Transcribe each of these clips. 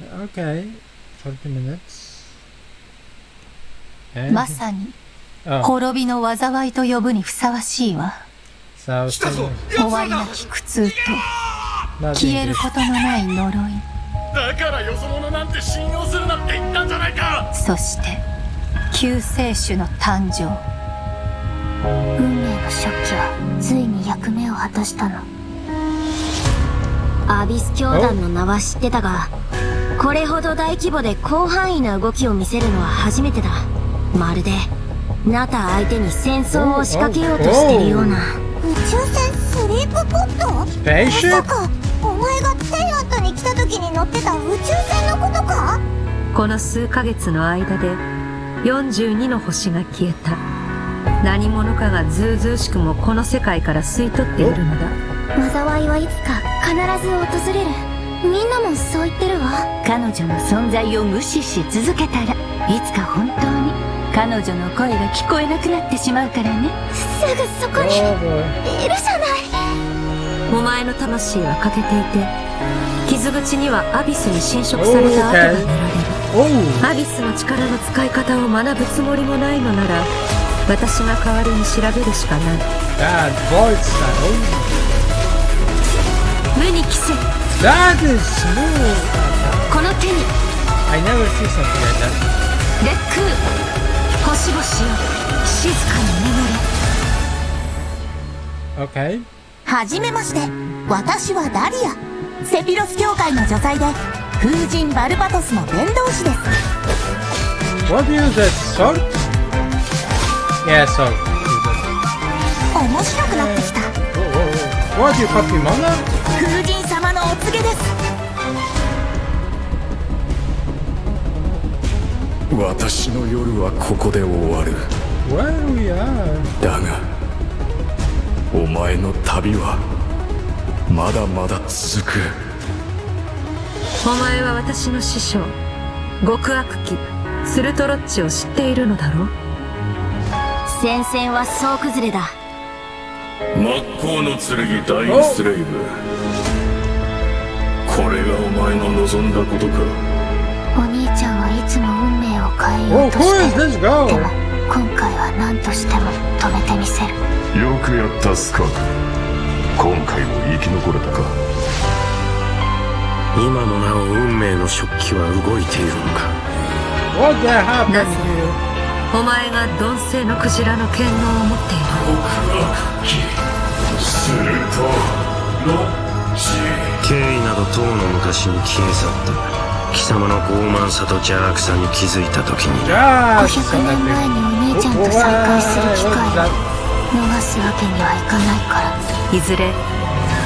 Okay, 40 minutes. まさに滅びの災いと呼ぶにふさわしいわ。So, 終わりなき苦痛と消えることのない呪い。だからよそ者なんて信用するなって言ったんじゃないか。そして救世主の誕生。運命の食器はついに役目を果たしたの。アビス教団の名は知ってたが、これほど大規模で広範囲な動きを見せるのは初めてだ。まるでナタ相手に戦争を仕掛けようとしてるような。宇宙船スリープポット？まさかお前がテイラットに来た時に乗ってた宇宙船のことか？この数ヶ月の間で42の星が消えた。何者かがずうずうしくもこの世界から吸い取っているのだ。災いはいつか必ず訪れる。みんなもそう言ってるわ。彼女の存在を無視し続けたらいつか本当に彼女の声が聞こえなくなってしまうからね。すぐそこにいるじゃない。お前の魂は欠けていて、傷口にはアビスに侵食された跡が見られる。アビスの力の使い方を学ぶつもりもないのなら、私が代わりに調べるしかない。無に着せ。この手に。烈空、星々よ、静かに眠れ。Okay. はじめまして、私はダリア。セピロス教会の女祭で風神バルバトスの伝道師です。 What do you use that sword? Yeah, sword. 面白くなってきた。What do you copy mana? 風神様のお告げです。私の夜はここで終わる。 Where we are? だがお前の旅はまだまだ続く。お前は私の師匠、極悪鬼スルトロッチを知っているのだろう。戦線は総崩れだ。真っ向の剣大スレイブ。これがお前の望んだことか。お兄ちゃんはいつも運命を変えようとしてる。でも今回は何としても止めてみせる。よくやったスカーク。今回も生き残れたか。今もなお運命の食器は動いているのか。なぜお前が鈍性のクジラの権能を持っている。極悪鬼スルトロッチ。経緯などとうの昔に消え去った。貴様の傲慢さと邪悪さに気づいた時に500年前にお兄ちゃんと再会する機会を逃すわけにはいかないから。いずれ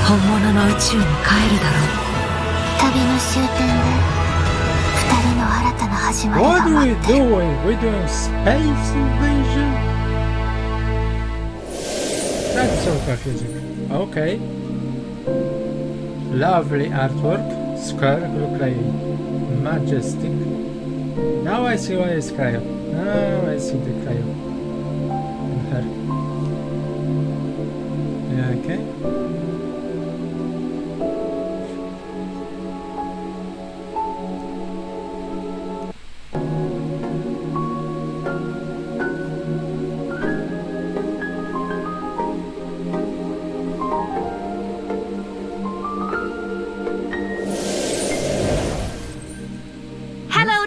本物の宇宙に帰るだろう。旅の終点で2人の新たな始まりが待ってる。 What are we doing? We're doing space invasion? That's so confusing. Okay. Lovely artwork. Square look like majestic. Now I see why it's cryo. Now I see the cryo in her. Yeah, okay.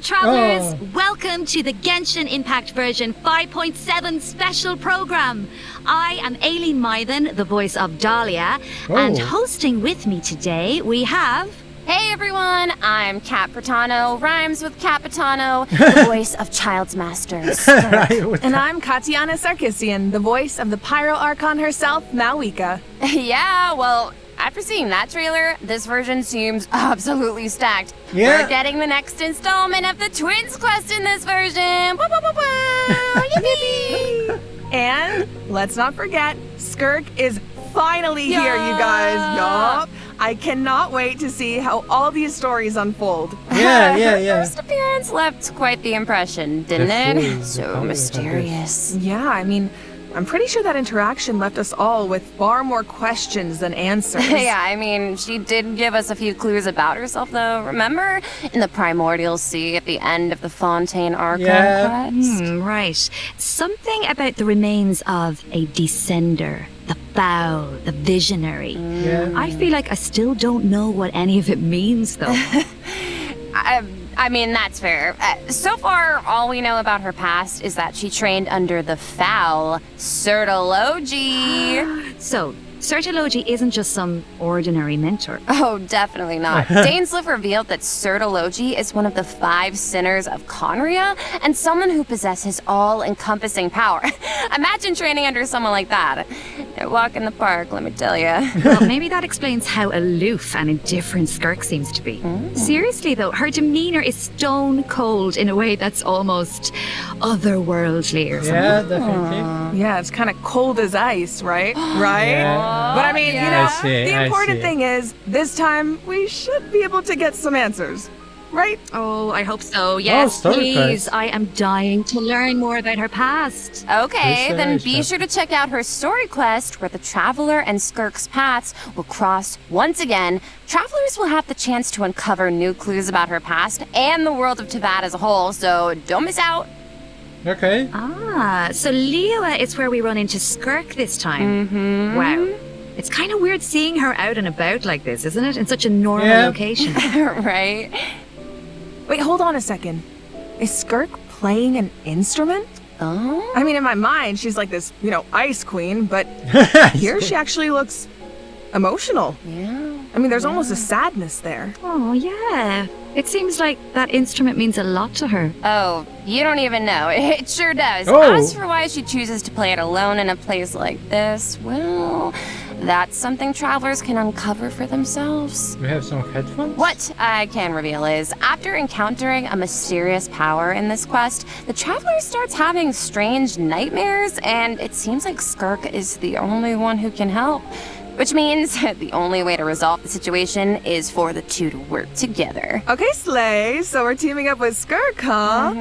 Travelers, welcome to the Genshin Impact version 5.7 special program. I am Aileen Mythen, the voice of Dahlia, and hosting with me today we have... Hey everyone, I'm Kat Pratano, rhymes with Capitano, the voice of Child's Masters. And I'm Katiana Sarkissian, the voice of the Pyro Archon herself, Malwika. Yeah, well, after seeing that trailer, this version seems absolutely stacked. Yeah. We're getting the next installment of the Twins quest in this version. Woo, woo, woo, woo. Yippee! And let's not forget, Skirk is finally here, you guys. Yup. I cannot wait to see how all these stories unfold. Yeah. First appearance left quite the impression, didn't it? So mysterious. Yeah, I mean, I'm pretty sure that interaction left us all with far more questions than answers. Yeah, I mean, she did give us a few clues about herself, though. Remember? In the Primordial Sea at the end of the Fontaine Archive quest? Right. Something about the remains of a descender. The foul, the visionary. I feel like I still don't know what any of it means, though. I mean, that's fair. So far, all we know about her past is that she trained under the foul Certology. So, Certology isn't just some ordinary mentor. Oh, definitely not. Dainsleif revealed that Certology is one of the 5 sinners of Conria, and someone who possesses all-encompassing power. Imagine training under someone like that. A walk in the park, let me tell you. Well, maybe that explains how aloof and indifferent Skirk seems to be. Seriously, though, her demeanor is stone cold in a way that's almost otherworldly or something. Yeah, definitely. Yeah, it's kind of cold as ice, right? Right? Yeah. But I mean, you know, the important see. thing is, this time we should be able to get some answers, right? Oh, I hope so. Yes, story please. quest. I am dying to learn more about her past. Okay, then Research be that. sure to check out her story quest where the Traveler and Skirk's paths will cross once again. Travelers will have the chance to uncover new clues about her past and the world of Tavad as a whole, so don't miss out. Okay. Ah, so Liyue is where we run into Skirk this time. Wow. It's kind of weird seeing her out and about like this, isn't it? In such a normal location. Right? Wait, hold on a second. Is Skirk playing an instrument? Oh? I mean, in my mind, she's like this, you know, ice queen, but here she actually looks emotional. Yeah. I mean, there's almost a sadness there. Oh, yeah. It seems like that instrument means a lot to her. Oh, you don't even know. It sure does. Oh. As for why she chooses to play it alone in a place like this, well, that's something travelers can uncover for themselves. We have some headphones? What I can reveal is, after encountering a mysterious power in this quest, the traveler starts having strange nightmares, and it seems like Skirk is the only one who can help. Which means the only way to resolve the situation is for the two to work together. Okay, Slay, so we're teaming up with Skirk, huh?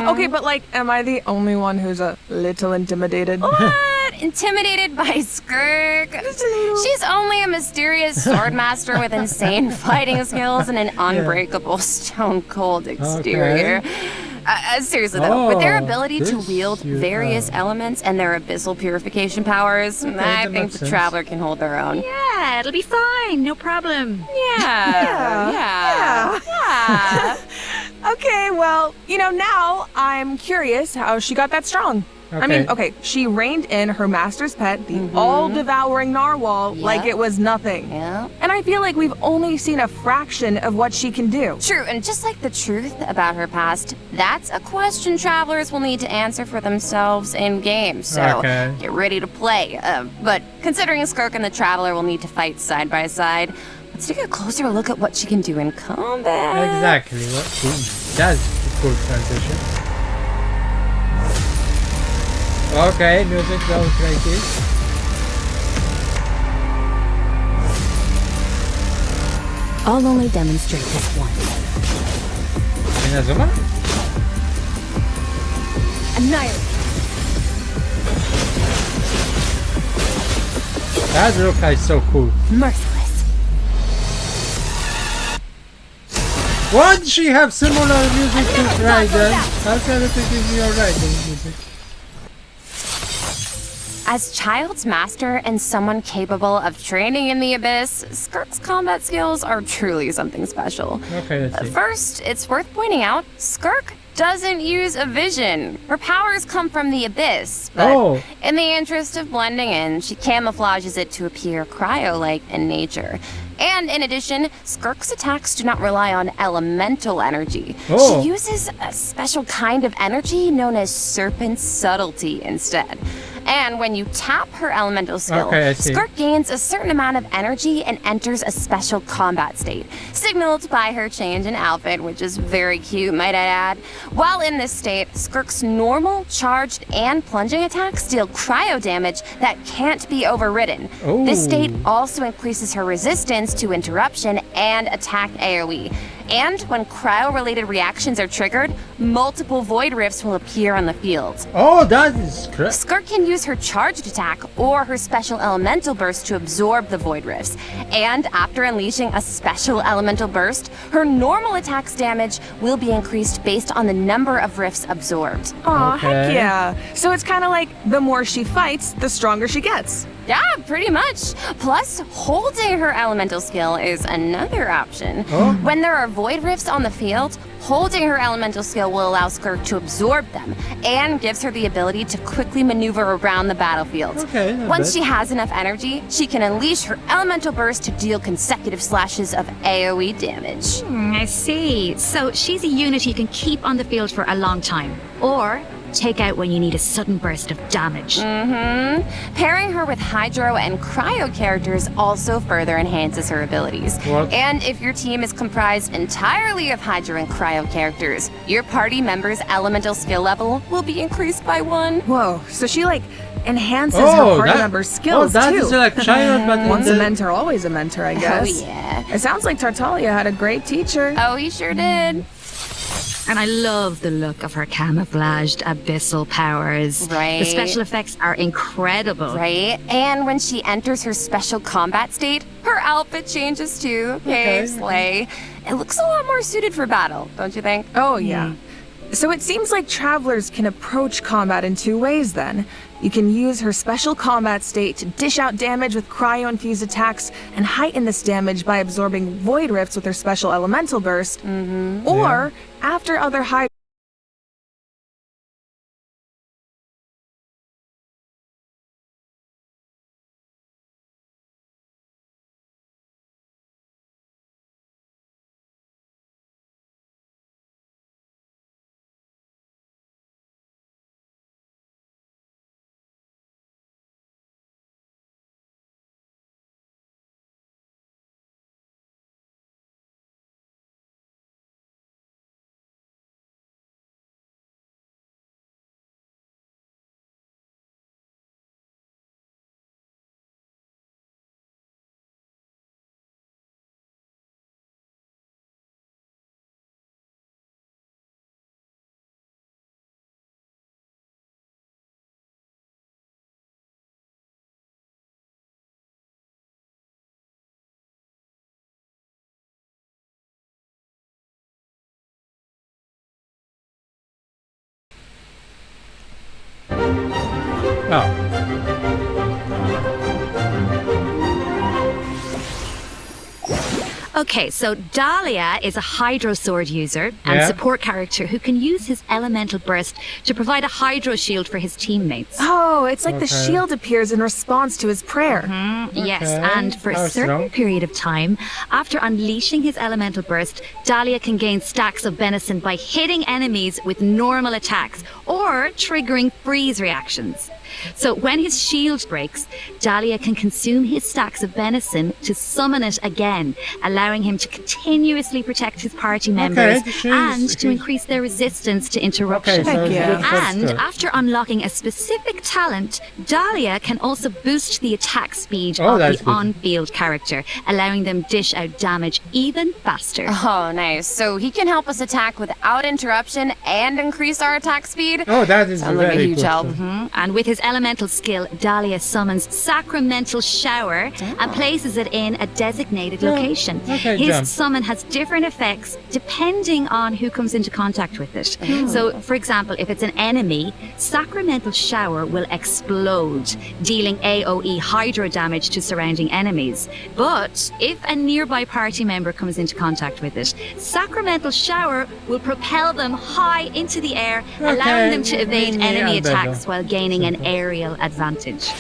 Okay, but like, am I the only one who's a little intimidated? What? Intimidated by Skirk? She's only a mysterious swordmaster with insane fighting skills and an unbreakable stone-cold exterior. Seriously though, with their ability to wield various elements and their abyssal purification powers, I think the Traveler can hold their own. Yeah, it'll be fine. No problem. Yeah. Okay, well, you know, now I'm curious how she got that strong. I mean, okay, she reined in her master's pet, the all-devouring narwhal, like it was nothing. Yeah. And I feel like we've only seen a fraction of what she can do. True, and just like the truth about her past, that's a question travelers will need to answer for themselves in game. So get ready to play. But considering Skirk and the Traveler will need to fight side by side, let's take a closer look at what she can do in combat. Exactly. That's a cool transition. Okay, music goes like this. I'll only demonstrate this once. Inazuma? Annihilate. That Ruka is so cool. Merciless. What? She have similar music to Raiden? How can it give your Raiden music? As Child's master and someone capable of training in the Abyss, Skirk's combat skills are truly something special. Okay, let's see. First, it's worth pointing out, Skirk doesn't use a vision. Her powers come from the Abyss, but in the interest of blending in, she camouflages it to appear cryo-like in nature. And in addition, Skirk's attacks do not rely on elemental energy. She uses a special kind of energy known as Serpent Subtlety instead. And when you tap her elemental skill, Skirk gains a certain amount of energy and enters a special combat state, signaled by her change in outfit, which is very cute, might I add. While in this state, Skirk's normal, charged, and plunging attacks deal cryo damage that can't be overridden. This state also increases her resistance to interruption and attack AoE. And when cryo-related reactions are triggered, multiple void rifts will appear on the field. Oh, that is correct. Skirk can use her charged attack or her special elemental burst to absorb the void rifts. And after unleashing a special elemental burst, her normal attack's damage will be increased based on the number of rifts absorbed. Aw, Okay. heck yeah. So it's kind of like the more she fights, the stronger she gets. Yeah, pretty much. Plus, holding her elemental skill is another option. Oh. When there are void rifts on the field, holding her elemental skill will allow Skirk to absorb them and gives her the ability to quickly maneuver around the battlefield. Okay, not Once bad. she has enough energy, she can unleash her elemental burst to deal consecutive slashes of AoE damage. I see. So she's a unit you can keep on the field for a long time. Or take out when you need a sudden burst of damage. Pairing her with Hydro and Cryo characters also further enhances her abilities. What? And if your team is comprised entirely of Hydro and Cryo characters, your party member's elemental skill level will be increased by 1. Whoa, so she like enhances her party member's skills that too. is like child, but Once a mentor, always a mentor, I guess. Oh yeah. It sounds like Tartaglia had a great teacher. Oh, he sure did. And I love the look of her camouflaged abyssal powers. Right. The special effects are incredible. Right? And when she enters her special combat state, her outfit changes too. Okay, slay. It looks a lot more suited for battle, don't you think? Oh, yeah. So it seems like travelers can approach combat in 2 ways then. You can use her special combat state to dish out damage with cryo-infused attacks and heighten this damage by absorbing void rifts with her special elemental burst. Or, after other high Oh. Okay, so Dahlia is a Hydro Sword user and Yeah. support character who can use his elemental burst to provide a Hydro shield for his teammates. Oh, it's like the Okay. shield appears in response to his prayer. Yes, Okay, and for how a certain strong? period of time, after unleashing his elemental burst, Dahlia can gain stacks of benison by hitting enemies with normal attacks or triggering freeze reactions. So when his shield breaks, Dahlia can consume his stacks of benison to summon it again, allowing him to continuously protect his party members and to increase their resistance to interruption. Okay, so Heck yeah. that's And good. after unlocking a specific talent, Dahlia can also boost the attack speed Oh, of that's the good. on-field character, allowing them dish out damage even faster. Oh, nice. So he can help us attack without interruption and increase our attack speed? Oh, that is Sounds like a very huge good. help. And with his elemental skill, Dahlia summons Sacramental Shower and places it in a designated location. okay, His jump. summon has different effects depending on who comes into contact with it. So, for example, if it's an enemy, Sacramental Shower will explode, dealing AoE hydro damage to surrounding enemies. But if a nearby party member comes into contact with it, Sacramental Shower will propel them high into the air, allowing them to evade enemy attacks while gaining an aerial advantage.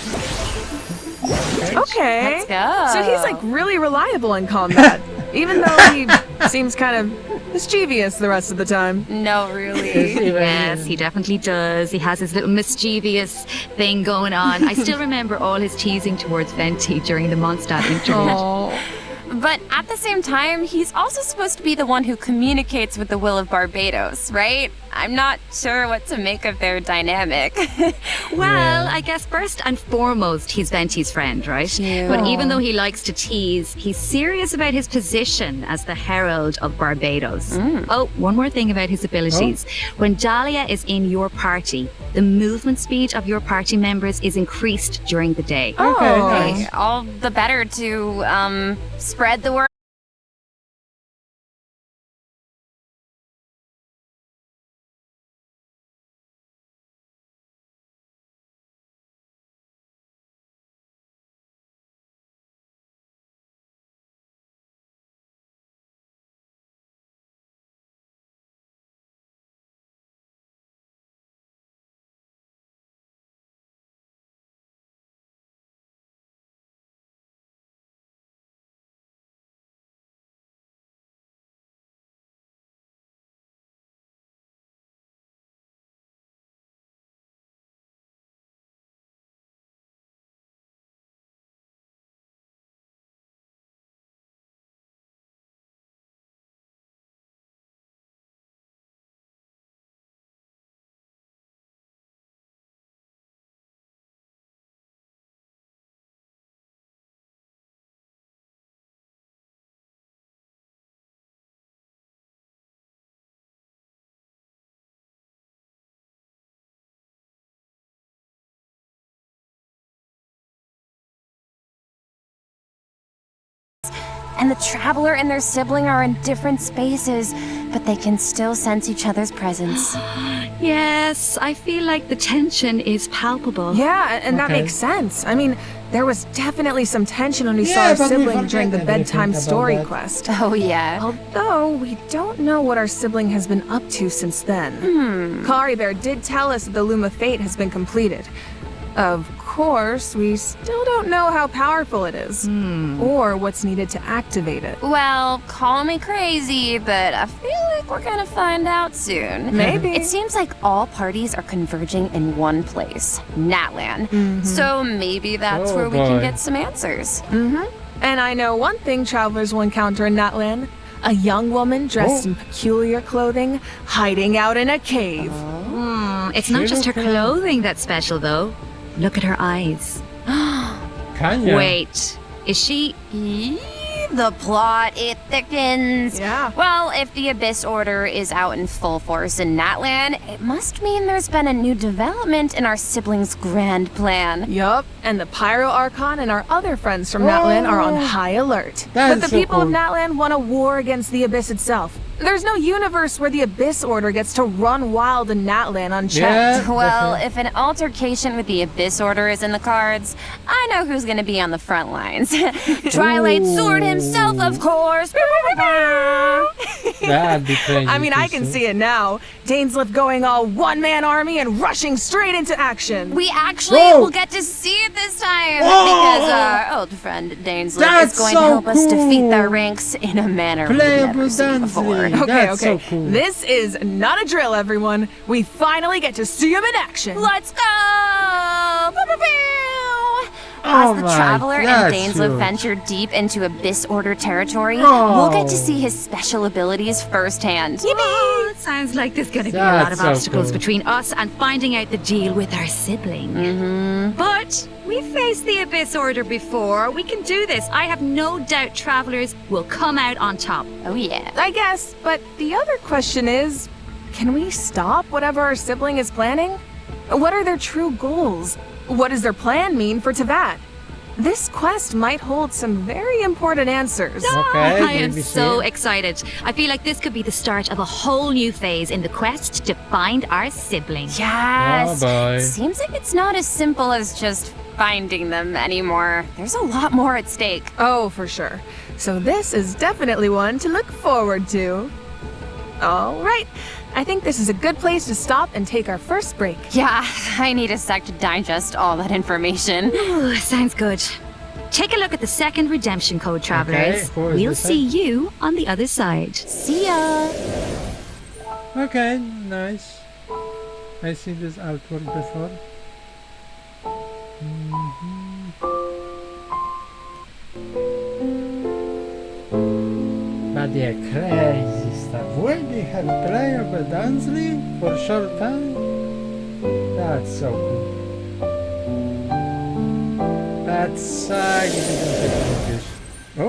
Okay. Let's go. So he's like really reliable in combat, even though he seems kind of mischievous the rest of the time. No, really. Yes, he definitely does. He has his little mischievous thing going on. I still remember all his teasing towards Venti during the Mondstadt interlude. Oh. But at the same time, he's also supposed to be the one who communicates with the will of Barbados, right? I'm not sure what to make of their dynamic. Well, I guess first and foremost, he's Venti's friend, right? Yeah. But even though he likes to tease, he's serious about his position as the Herald of Barbados. Oh, one more thing about his abilities. When Dahlia is in your party, the movement speed of your party members is increased during the day. Okay, nice. All the better to spread the word. And the Traveler and their sibling are in different spaces, but they can still sense each other's presence. Yes, I feel like the tension is palpable. Yeah, and that makes sense. I mean, there was definitely some tension when we saw our sibling during the bedtime story quest. Oh, yeah. Although, we don't know what our sibling has been up to since then. Kari Bear did tell us that the Loom of Fate has been completed. Of course, we still don't know how powerful it is, or what's needed to activate it. Well, call me crazy, but I feel like we're gonna find out soon. Maybe. It seems like all parties are converging in one place, Natlan. So maybe that's where we can get some answers. And I know one thing travelers will encounter in Natlan. A young woman dressed in peculiar clothing, hiding out in a cave. It's not just her clothing that's special, though. Look at her eyes. Kanya. Wait, is she... The plot, it thickens. Yeah. Well, if the Abyss Order is out in full force in Natlan, it must mean there's been a new development in our siblings' grand plan. Yup, and the Pyro Archon and our other friends from Natlan are on high alert. But the people of Natlan want a war against the Abyss itself. There's no universe where the Abyss Order gets to run wild in Natlan unchecked. Well, if an altercation with the Abyss Order is in the cards, I know who's gonna be on the front lines. Twilight Sword himself, of course. That'd be crazy. I mean, I can see it now. Dainsliff going all one-man army and rushing straight into action. We actually will get to see it this time because our old friend Dainsliff is going to help us defeat their ranks in a manner we've never seen before. Okay. So cool. This is not a drill, everyone. We finally get to see him in action. Let's go! As the Traveler and Dainsliff venture deep into Abyss Order territory, we'll get to see his special abilities firsthand. Yippee! Sounds like there's going to be a lot of obstacles between us and finding out the deal with our sibling. But we faced the Abyss Order before. We can do this. I have no doubt Travelers will come out on top. Oh, yeah. I guess, but the other question is, can we stop whatever our sibling is planning? What are their true goals? What does their plan mean for Teyvat? This quest might hold some very important answers. I am so excited. I feel like this could be the start of a whole new phase in the quest to find our sibling. Yes! Oh boy. Seems like it's not as simple as just finding them anymore. There's a lot more at stake. Oh, for sure. So this is definitely one to look forward to. All right. I think this is a good place to stop and take our first break. Yeah, I need a sec to digest all that information. Ooh, sounds good. Take a look at the second redemption code, Travelers. We'll see you on the other side. See ya! Okay, nice. I see this artwork before. Yeah, crazy stuff. Why they have playable Dunsley for a short time? That's so cool. That's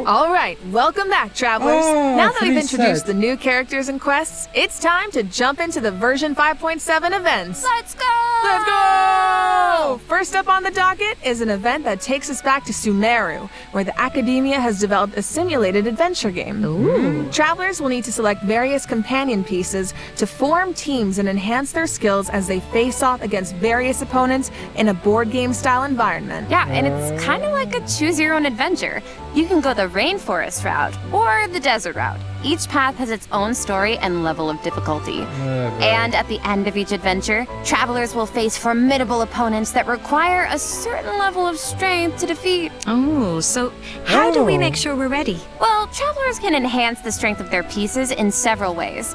All right, welcome back, travelers. Now that we've introduced the new characters and quests, it's time to jump into the version 5.7 events. Let's go! Let's go! First up on the docket is an event that takes us back to Sumeru, where the Academia has developed a simulated adventure game. Ooh. Travelers will need to select various companion pieces to form teams and enhance their skills as they face off against various opponents in a board game style environment. Yeah, and it's kind of like a choose your own adventure. You can go the rainforest route or the desert route. Each path has its own story and level of difficulty. And at the end of each adventure, travelers will face formidable opponents that require a certain level of strength to defeat. Oh, so how do we make sure we're ready? Well, travelers can enhance the strength of their pieces in several ways.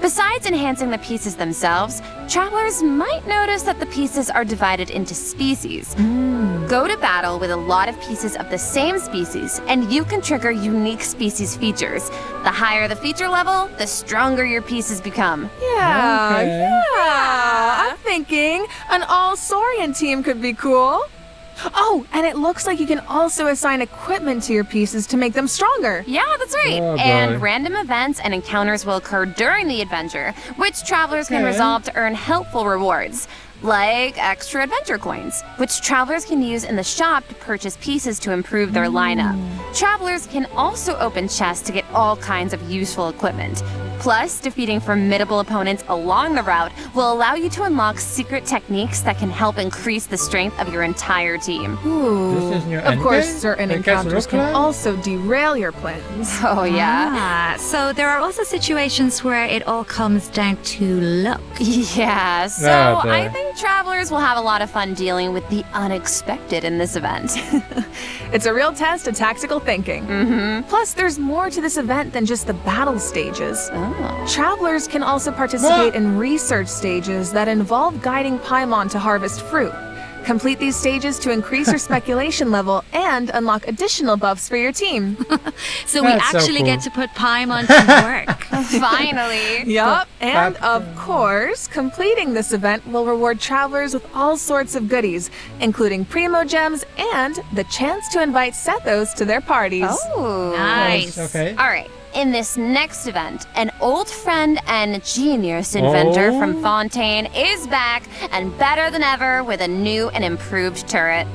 Besides enhancing the pieces themselves, travelers might notice that the pieces are divided into species. Go to battle with a lot of pieces of the same species, and you can trigger unique species features. The higher the feature level, the stronger your pieces become. I'm thinking an all-Saurian team could be cool. Oh, and it looks like you can also assign equipment to your pieces to make them stronger. Yeah, that's right. And random events and encounters will occur during the adventure, which travelers can resolve to earn helpful rewards, like extra adventure coins, which travelers can use in the shop to purchase pieces to improve their lineup. Travelers can also open chests to get all kinds of useful equipment. Plus, defeating formidable opponents along the route will allow you to unlock secret techniques that can help increase the strength of your entire team. Ooh. Of course, certain encounters can also derail your plans. Oh, yeah? So there are also situations where it all comes down to luck. Yeah, so I think travelers will have a lot of fun dealing with the unexpected in this event. It's a real test of tactical thinking. Plus, there's more to this event than just the battle stages. Travelers can also participate in research stages that involve guiding Paimon to harvest fruit. Complete these stages to increase your speculation level and unlock additional buffs for your team. So we actually get to put Paimon to work. Finally. Yup. And of course, completing this event will reward travelers with all sorts of goodies, including Primo Gems and the chance to invite Sethos to their parties. Oh, nice. Okay. All right. In this next event, an old friend and genius inventor from Fontaine is back and better than ever with a new and improved turret.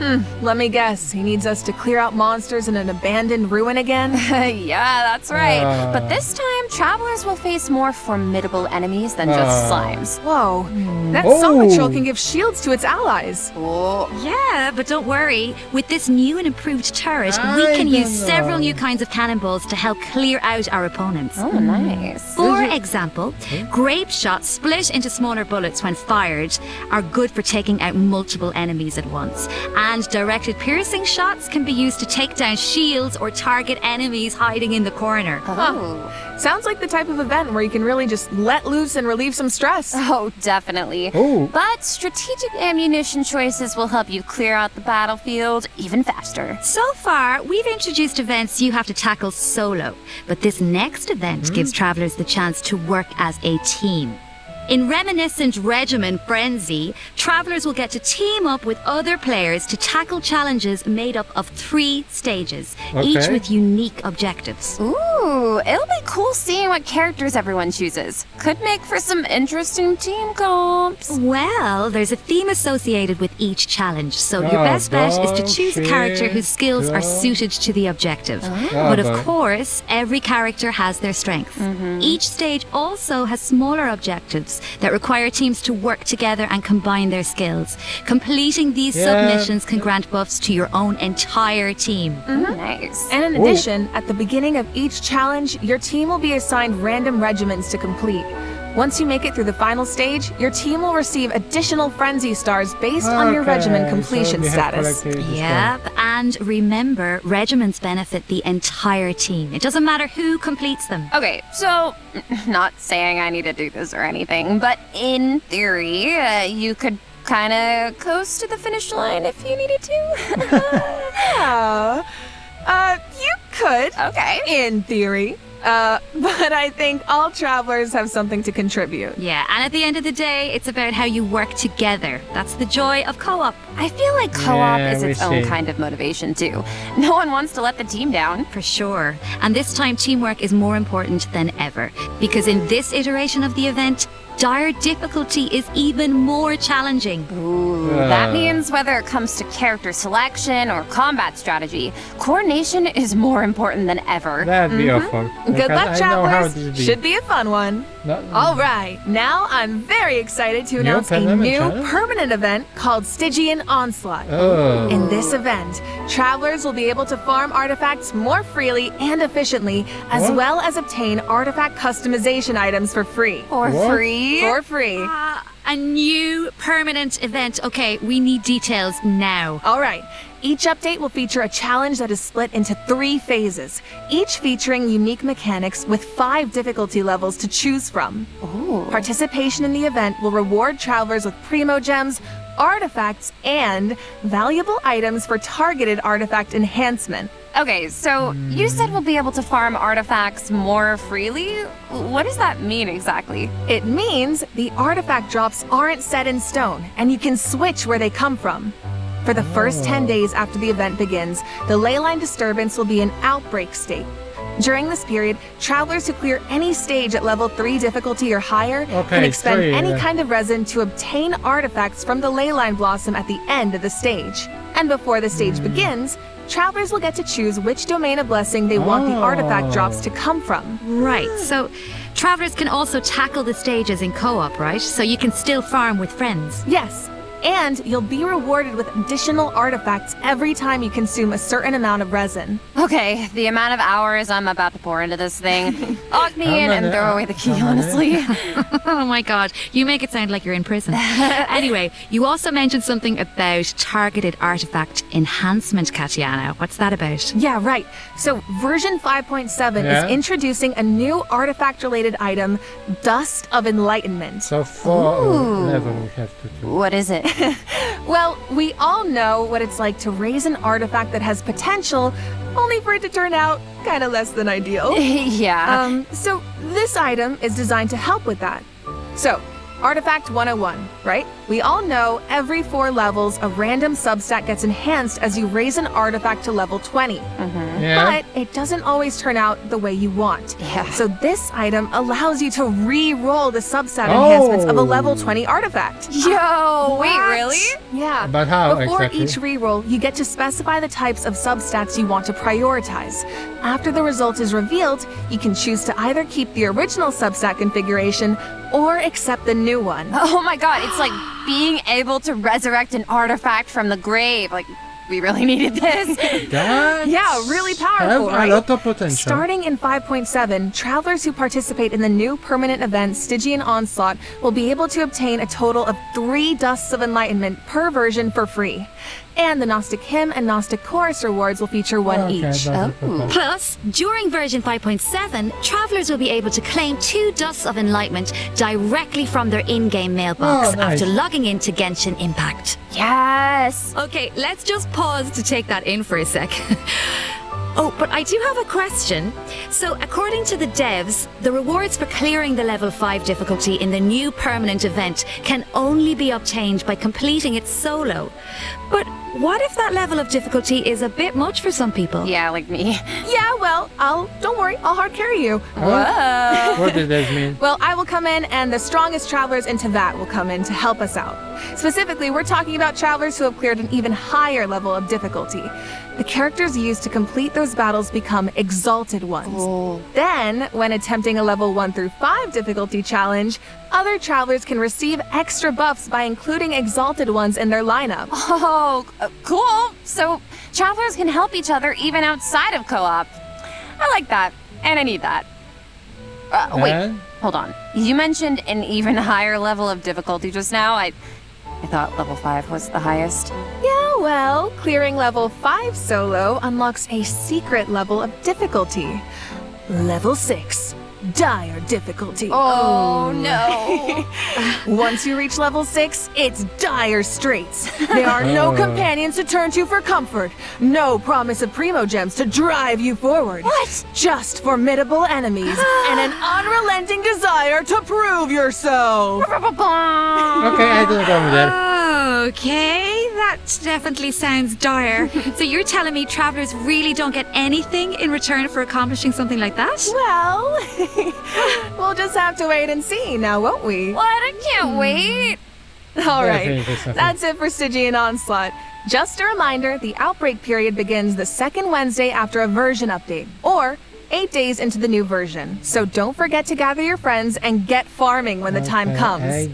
Let me guess, he needs us to clear out monsters in an abandoned ruin again? Yeah, that's right. But this time, travelers will face more formidable enemies than just slimes. Whoa, that Song Patrol can give shields to its allies. Yeah, but don't worry. With this new and improved turret, we can use several new kinds of cannonballs to help clear out our opponents. Oh, nice. For example, grape shots split into smaller bullets when fired are good for taking out multiple enemies at once. And directed piercing shots can be used to take down shields or target enemies hiding in the corner. Sounds like the type of event where you can really just let loose and relieve some stress. Oh, definitely. But strategic ammunition choices will help you clear out the battlefield even faster. So far, we've introduced events you have to tackle solo, but this next event gives travelers the chance to work as a team. In Reminiscent Regimen Frenzy, travelers will get to team up with other players to tackle challenges made up of 3 stages, each with unique objectives. Ooh, it'll be cool seeing what characters everyone chooses. Could make for some interesting team comps. Well, there's a theme associated with each challenge, so your best bet is to choose a character whose skills are suited to the objective. But of course, every character has their strengths. Each stage also has smaller objectives that require teams to work together and combine their skills. Completing these submissions can grant buffs to your own entire team. Nice. And in addition, at the beginning of each challenge, your team will be assigned random regiments to complete. Once you make it through the final stage, your team will receive additional frenzy stars based on your regimen completion status. Yep, and remember, regiments benefit the entire team. It doesn't matter who completes them. Okay, so, not saying I need to do this or anything, but in theory, you could kind of coast to the finish line if you needed to. You could. Okay. In theory. But I think all travelers have something to contribute. Yeah, and at the end of the day, it's about how you work together. That's the joy of co-op. I feel like co-op is its own kind of motivation too. No one wants to let the team down. For sure. And this time, teamwork is more important than ever. Because in this iteration of the event, dire difficulty is even more challenging. Ooh, that means whether it comes to character selection or combat strategy, coordination is more important than ever. That'd be awful. Good luck, travelers. Should be a fun one. All right, now I'm very excited to announce a new permanent event called Stygian Onslaught. Oh. In this event, travelers will be able to farm artifacts more freely and efficiently, as well as obtain artifact customization items for free. For free? For free. A new permanent event. Okay, we need details now. All right. Each update will feature a challenge that is split into 3 phases, each featuring unique mechanics with 5 difficulty levels to choose from. Ooh. Participation in the event will reward travelers with primo gems, artifacts, and valuable items for targeted artifact enhancement. Okay, so you said we'll be able to farm artifacts more freely? What does that mean exactly? It means the artifact drops aren't set in stone, and you can switch where they come from. For the first 10 days after the event begins, the leyline disturbance will be in outbreak state. During this period, travelers who clear any stage at level 3 difficulty or higher can expend any kind of resin to obtain artifacts from the leyline blossom at the end of the stage. And before the stage begins, travelers will get to choose which domain of blessing they want the artifact drops to come from. Right, so travelers can also tackle the stages in co-op, right? So you can still farm with friends. Yes. And you'll be rewarded with additional artifacts every time you consume a certain amount of resin. Okay, the amount of hours I'm about to pour into this thing. Lock me in and throw away the key, honestly. Oh my god, you make it sound like you're in prison. Anyway, you also mentioned something about targeted artifact enhancement, Katiana. What's that about? Yeah, right. So version 5.7 is introducing a new artifact-related item, Dust of Enlightenment. So 4 level we have to do. What is it? Well, we all know what it's like to raise an artifact that has potential, only for it to turn out kind of less than ideal. Yeah. So this item is designed to help with that. So, Artifact 101, right? We all know every 4 levels, a random substat gets enhanced as you raise an artifact to level 20. But it doesn't always turn out the way you want. So this item allows you to re-roll the substat enhancements of a level 20 artifact. Yo, wait, really? Yeah. But how Before exactly? each re-roll, you get to specify the types of substats you want to prioritize. After the result is revealed, you can choose to either keep the original substat configuration or accept the new one. Oh my god, it's like being able to resurrect an artifact from the grave. Like, we really needed this. Yeah, really powerful, right? A lot of potential. Starting in 5.7, travelers who participate in the new permanent event Stygian Onslaught will be able to obtain a total of 3 Dusts of Enlightenment per version for free. And the Gnostic Hymn and Gnostic Chorus rewards will feature 1 each. Plus, during version 5.7, travelers will be able to claim 2 Dusts of Enlightenment directly from their in-game mailbox after logging into Genshin Impact. Yes! Okay, let's just pause to take that in for a sec. Oh, but I do have a question. So, according to the devs, the rewards for clearing the level 5 difficulty in the new permanent event can only be obtained by completing it solo. But what if that level of difficulty is a bit much for some people? Yeah, like me. Yeah, well, don't worry, I'll hard carry you. Whoa! What does that mean? Well, I will come in, and the strongest travelers in Teyvat will come in to help us out. Specifically, we're talking about travelers who have cleared an even higher level of difficulty. The characters used to complete those battles become exalted ones. Then, when attempting a level 1 through 5 difficulty challenge, other travelers can receive extra buffs by including exalted ones in their lineup. Oh, cool! So, travelers can help each other even outside of co-op. I like that, and I need that. Wait, hold on. You mentioned an even higher level of difficulty just now. I thought level 5 was the highest. Yeah, well, clearing level 5 solo unlocks a secret level of difficulty. Level 6. dire difficulty. Oh no. Once you reach level 6, it's dire straits. There are no companions to turn to for comfort, no promise of primo gems to drive you forward. What? Just formidable enemies and an unrelenting desire to prove yourself. Okay, I don't go there. Okay, that definitely sounds dire. So you're telling me travelers really don't get anything in return for accomplishing something like that? Well, we'll just have to wait and see now, won't we? What? I can't wait. All right, Definitely. that's it for Stygian Onslaught. Just a reminder, the outbreak period begins the second Wednesday after a version update, or 8 days into the new version. So don't forget to gather your friends and get farming when the time comes.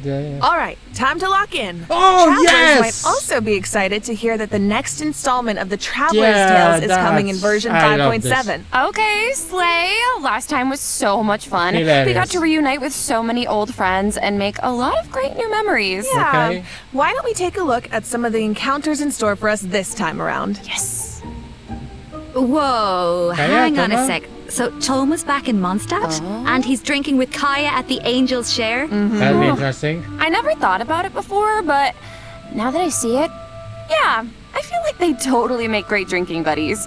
All right, time to lock in. Oh, Travelers yes! might also be excited to hear that the next installment of the Traveler's Tales is coming in version I love this. 5.7. Okay, Slay. Last time was so much fun. Hilarious. We got to reunite with so many old friends and make a lot of great new memories. Yeah. Okay. Why don't we take a look at some of the encounters in store for us this time around? Yes. Whoa, hang on a Toma. sec. So Toma's back in Mondstadt, and he's drinking with Kaya at the Angel's Share. That'll be interesting. I never thought about it before, but now that I see it, yeah, I feel like they totally make great drinking buddies.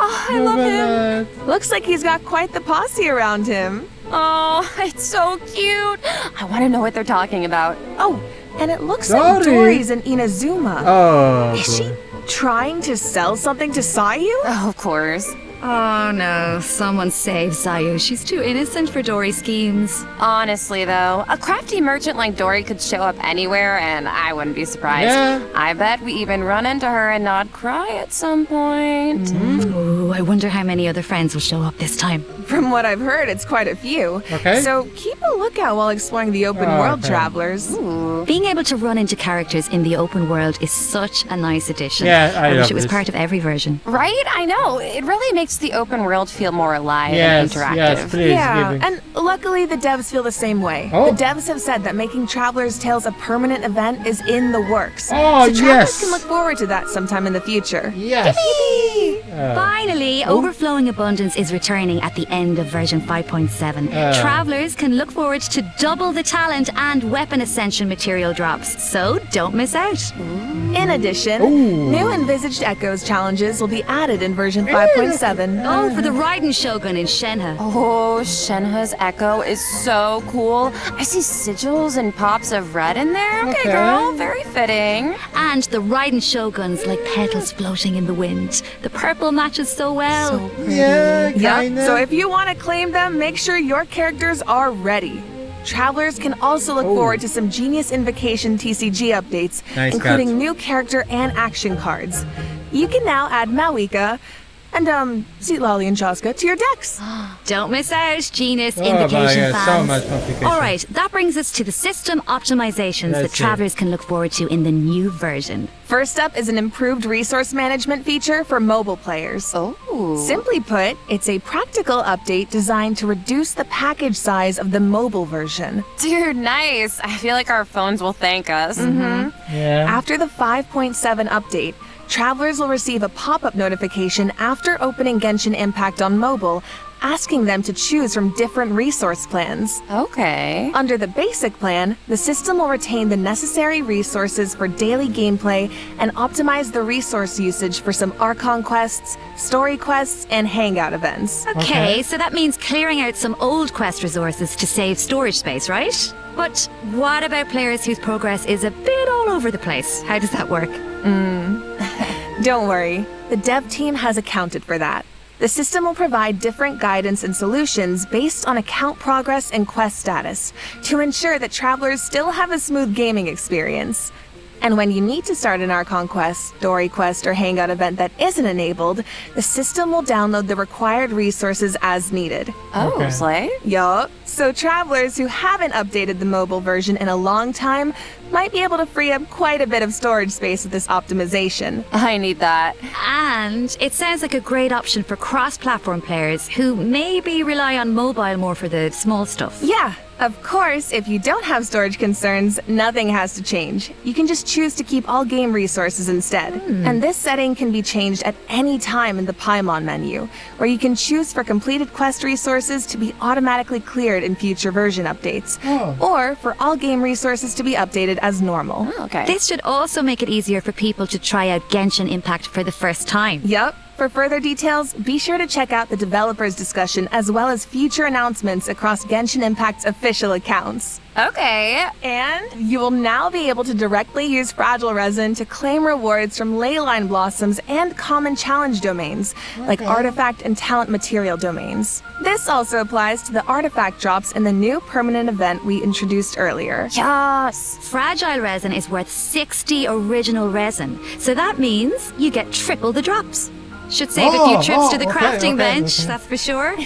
Oh, I love him. Looks like he's got quite the posse around him. Oh, it's so cute. I want to know what they're talking about. Oh, and it looks like Dori. Dory's in Inazuma. Oh, Is she trying to sell something to Sayu? Oh, of course. Oh no, someone save Sayu. She's too innocent for Dory's schemes. Honestly, though, a crafty merchant like Dory could show up anywhere, and I wouldn't be surprised. Yeah. I bet we even run into her and not cry at some point. Ooh, I wonder how many other friends will show up this time. From what I've heard, it's quite a few. Okay. So keep a lookout while exploring the open world, Okay. travelers. Being able to run into characters in the open world is such a nice addition. Yeah, I wish love it was this. part of every version. Right? I know. It really makes the open world feel more alive yes, and interactive. yes, please. Yeah, give it. and luckily the devs feel the same way. Oh. The devs have said that making Traveler's Tales a permanent event is in the works. Oh, so travelers yes. can look forward to that sometime in the future. Yes. Finally, Overflowing Abundance is returning at the end of version 5.7. Travelers can look forward to double the talent and weapon ascension material drops, so don't miss out. In addition, new envisaged echoes challenges will be added in version 5.7. Oh, for the Raiden Shogun in Shenhe. Oh, Shenhe's echo is so cool. I see sigils and pops of red in there. Okay, Okay. girl, very fitting. And the Raiden Shoguns like petals floating in the wind. The purple matches so well. Yeah, Yep, kinda. so if you want to claim them, make sure your characters are ready. Travelers can also look forward to some Genius Invocation TCG updates, Nice including cut. new character and action cards. You can now add Mawika and, Sweet Lolly and Chaska to your decks. Don't miss out, Genius Oh my Invocation God, fans. so much complication. All right, that brings us to the system optimizations Let's that see. travelers can look forward to in the new version. First up is an improved resource management feature for mobile players. Oh. Simply put, it's a practical update designed to reduce the package size of the mobile version. Dude, nice. I feel like our phones will thank us. Yeah. After the 5.7 update, travelers will receive a pop-up notification after opening Genshin Impact on mobile, asking them to choose from different resource plans. Okay. Under the basic plan, the system will retain the necessary resources for daily gameplay and optimize the resource usage for some Archon quests, story quests, and hangout events. Okay, so that means clearing out some old quest resources to save storage space, right? But what about players whose progress is a bit all over the place? How does that work? Don't worry, the dev team has accounted for that. The system will provide different guidance and solutions based on account progress and quest status to ensure that travelers still have a smooth gaming experience. And when you need to start an Archon quest, story quest, or hangout event that isn't enabled, the system will download the required resources as needed. Oh, Okay. Slay? Yup. So travelers who haven't updated the mobile version in a long time Might be able to free up quite a bit of storage space with this optimization. I need that. And it sounds like a great option for cross-platform players who maybe rely on mobile more for the small stuff. Yeah, of course, if you don't have storage concerns, nothing has to change. You can just choose to keep all game resources instead. And this setting can be changed at any time in the Paimon menu, where you can choose for completed quest resources to be automatically cleared in future version updates, or for all game resources to be updated as normal. Oh, okay. This should also make it easier for people to try out Genshin Impact for the first time. Yup. For further details, be sure to check out the developers' discussion as well as future announcements across Genshin Impact's official accounts. Okay. And you will now be able to directly use Fragile Resin to claim rewards from Leyline Blossoms and common challenge domains, like artifact and talent material domains. This also applies to the artifact drops in the new permanent event we introduced earlier. Yes. Fragile Resin is worth 60 original resin, so that means you get triple the drops. Should save a few trips to the crafting bench, that's for sure.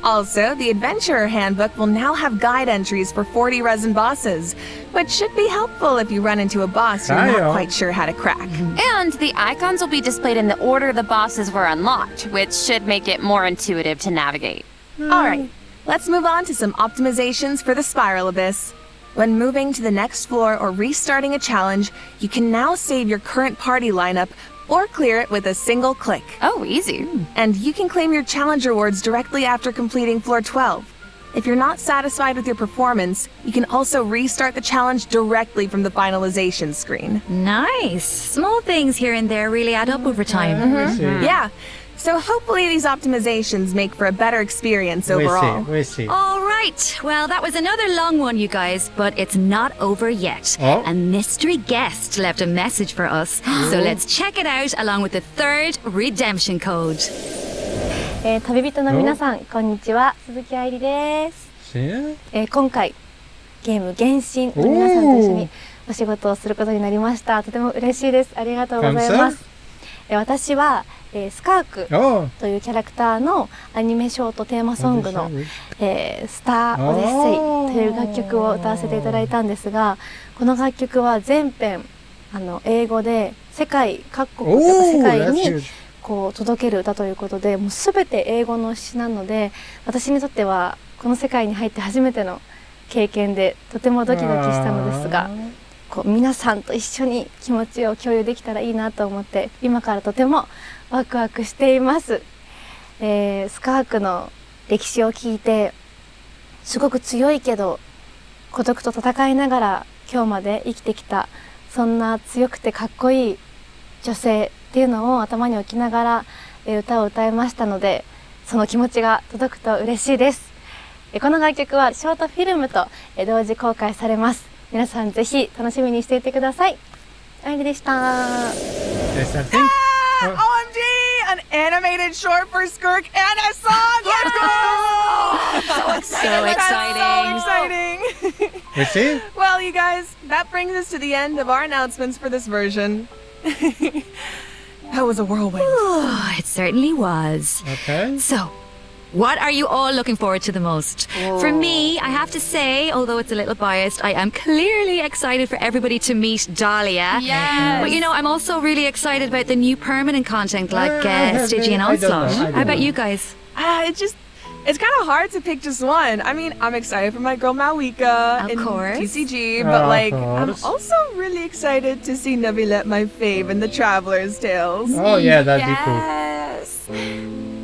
Also, the Adventurer Handbook will now have guide entries for 40 resin bosses, which should be helpful if you run into a boss you're not quite sure how to crack. And the icons will be displayed in the order the bosses were unlocked, which should make it more intuitive to navigate. Alright, let's move on to some optimizations for the Spiral Abyss. When moving to the next floor or restarting a challenge, you can now save your current party lineup or clear it with a single click. Oh, easy. And you can claim your challenge rewards directly after completing floor 12. If you're not satisfied with your performance, you can also restart the challenge directly from the finalization screen. Nice. Small things here and there really add up over time. Yeah. So hopefully these optimizations make for a better experience overall. We see. All right. Well, that was another long one, you guys, but it's not over yet. A mystery guest left a message for us, so let's check it out along with the third redemption code. 旅人の皆さん、こんにちは。鈴木愛理です。今回ゲーム原神の皆さんと一緒にお仕事をすることになりました。とても嬉しいです。ありがとうございます。私はスカークというキャラクターのアニメショートテーマソングのスター・オデッセイという楽曲を歌わせていただいたんですが、この楽曲は全編英語で世界各国とか世界にこう届ける歌ということで、もう全て英語の詩なので、私にとってはこの世界に入って初めての経験でとてもドキドキしたのですが、こう皆さんと一緒に気持ちを共有できたらいいなと思って今からとてもワクワクしています。スカークの歴史を聞いてすごく強いけど孤独と戦いながら今日まで生きてきた、そんな強くてかっこいい女性っていうのを頭に置きながら歌を歌いましたので、その気持ちが届くと嬉しいです。この楽曲はショートフィルムと同時公開されます。皆さんぜひ楽しみにしていてください。愛理でした。OMG! An animated short for Skirk and a song! Let's go! So exciting. So exciting. We see? Well, you guys, that brings us to the end of our announcements for this version. That was a whirlwind. It certainly was. Okay. So, what are you all looking forward to the most? For me, I have to say, although it's a little biased, I am clearly excited for everybody to meet Dahlia. Yes. But you know, I'm also really excited about the new permanent content like Stygian Onslaught. How about you guys? It's kind of hard to pick just one. I mean, I'm excited for my girl Malika in TCG, but I'm also really excited to see Navilet, my fave, in the Traveler's Tales. Oh yeah, that'd be cool. Yes.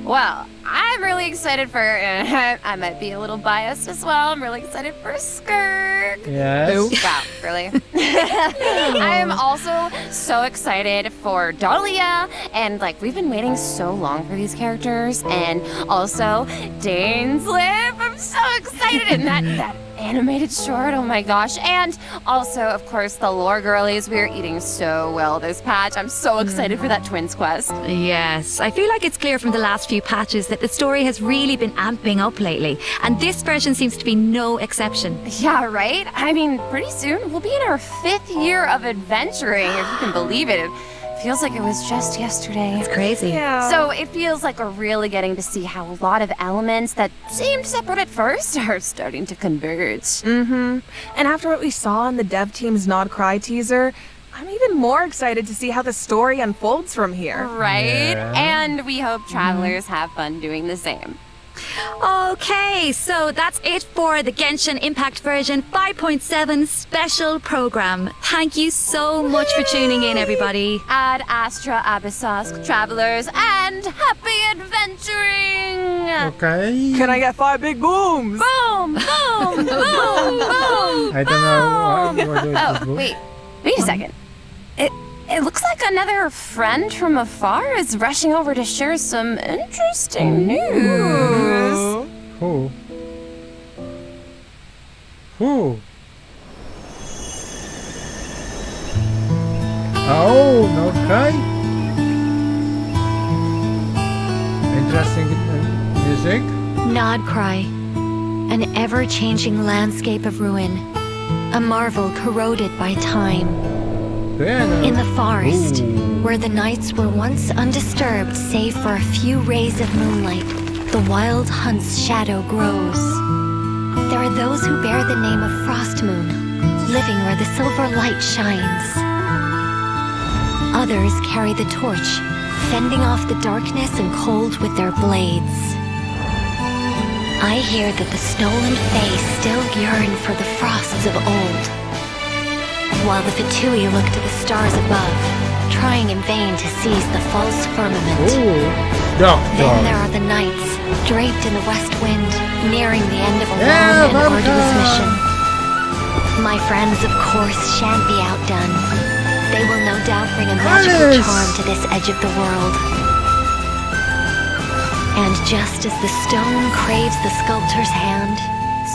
Well, I'm really excited for, I might be a little biased as well, I'm really excited for Skirk. Yes. Wow, really? I'm also so excited for Dahlia, and we've been waiting so long for these characters, and also Dane's Lip, I'm so excited, and that animated short, oh my gosh, and also, of course, the lore girlies. We are eating so well this patch. I'm so excited for that Twins quest. Yes, I feel like it's clear from the last few patches that the story has really been amping up lately, and this version seems to be no exception. Yeah, right? I mean, pretty soon we'll be in our 5th year of adventuring, if you can believe it. It Feels like it was just yesterday. It's crazy. Yeah. So it feels like we're really getting to see how a lot of elements that seemed separate at first are starting to converge. Mm-hmm. And after what we saw in the dev team's Nod Cry teaser, I'm even more excited to see how the story unfolds from here. Right? Yeah. And we hope travelers have fun doing the same. Okay, so that's it for the Genshin Impact version 5.7 special program. Thank you so much for tuning in, everybody. Ad Astra Abyssos, travelers, and happy adventuring! Okay. Can I get 5 big booms? Boom! Boom! Boom! Boom! I don't know what it is. Oh, wait a second. It looks like another friend from afar is rushing over to share some interesting news. Who? Oh, okay. Interesting music. Nod Cry, an ever-changing landscape of ruin, a marvel corroded by time. In the forest, where the nights were once undisturbed save for a few rays of moonlight, the wild hunt's shadow grows. There are those who bear the name of Frost Moon, living where the silver light shines. Others carry the torch, fending off the darkness and cold with their blades. I hear that the stolen Fae still yearn for the frosts of old, while the Fatui look to the stars above, trying in vain to seize the false firmament. Then there are the nights, draped in the west wind, nearing the end of a long and arduous mission. My friends, of course, shan't be outdone. They will no doubt bring a magical charm to this edge of the world. And just as the stone craves the sculptor's hand,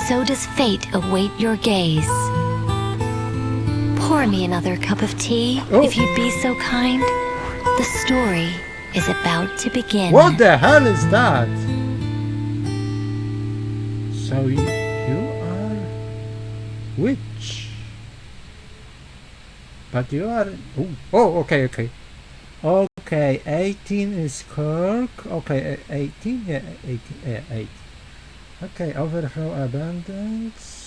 so does fate await your gaze. Pour me another cup of tea, if you'd be so kind. The story is about to begin. What the hell is that? So you are witch, but you are okay. 18 is Kirk. Okay, 18. Yeah, 18. Yeah, 8. Okay, overflow abundance.